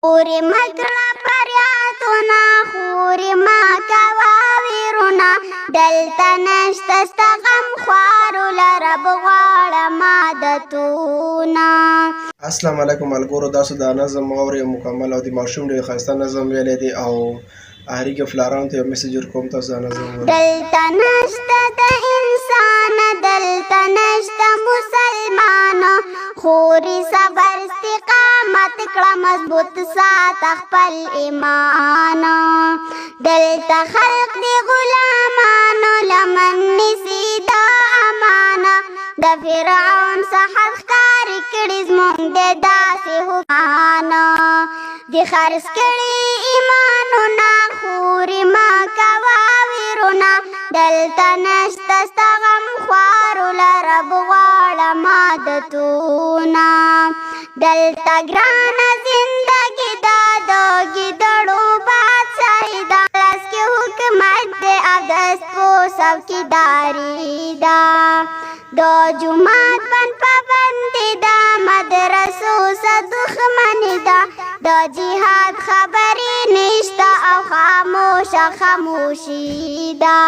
خوري مکړه پریاتونه خوري ما کوه ویرونه دلته نشته ستا غم خوارو لرب غواړم عادتونه. السلام علیکم ملګرو، تاسو دا نظم واورئ مکمل او د ماشوم ډېر ښایسته نظم ویلی دی او هرې فلارانو ته یو میسج ورکوم، تاسو دا نظم واورئ. دلته نشته د انسان دلته نشته مسلمان خوري صبر استقامت کړه مضبوط سات خپل ایمان. دلته خلق دی غلامانو لمن نیسي دا امانه د فرعون څخه ښکارې کړي زموږ د داسې حکمانه د خرڅ کړي ایمانونه خوري ما کوه ویرونه دلته نشته ستا غم خوارو لرب غواړم عادتونه. دلته ګرانه زندګي دا د ګیدړو بادشاهي ده لاس کې حکومت دی او د سپو څوکیداري ده د جومات بند پابندي ده مدرسو څخه دښمني ده د جهاد خبرې نشته او خاموشه خاموشي ده.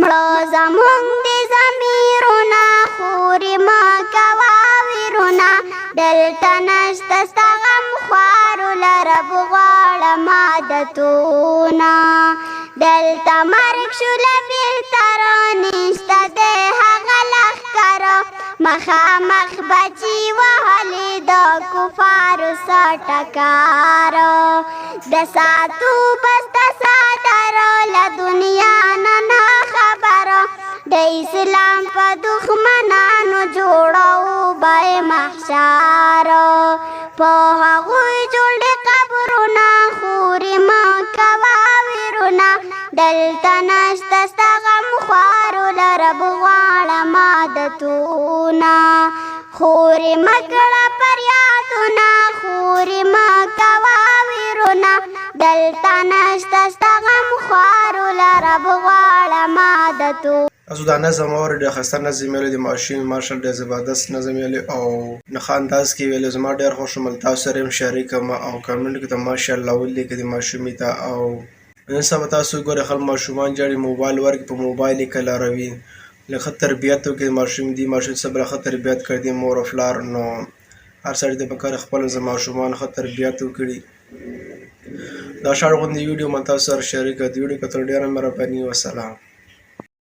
مړه زموږ د ضمیرونه خوري ما کوه ویرونه دلته نشته ستا غم خوارو لرب غواړم عادتونه. دلته مرګ شوله بېلته رانشته دی هغه لښکره مخامخ بچي وهلې د کفارو څه ټکاره د ساتو بس د ساتره له دنیا نه خبره د اسلام په دښمنانو جوړو به محشر په هغوی جوړ قبرونه خوري ما کوه ویرونه دلته نشته ستا غم خوارو لرب غواړم عادتونه. خوري مکړه پریاتونه خوري ما کوه ویرونه دلته نشته ستا غم خوارو لرب غواړم عادتونه. تاسو دا نظم واورئ، ډېر ښایسته نظم ویلی دی ماشوم ماشال ډېر زبردست نظم ویلی او نه ښه انداز کې ویلی زما ډېر خوښ شو. تاسو سره یې شریکم او کمنټ کې ته ماشاءالله ولیکئ د ماشومې ته او نن سبا تاسو ګورئ خلک ماشومان جاړي موبایل ورکړي په موبایل یې کلاروي له ښه تربیت وکړي ماشوم دي ماشوم څه بله ښه تربیت کړي مور او پلار نو هر سړي ته پکار خپل ماشومان ښه تربیت وکړي. دا شاړ غوندې ویډیو ما تاسو سره شریک کړه. د ویډیو کتل ډېره مهرباني. وسلام.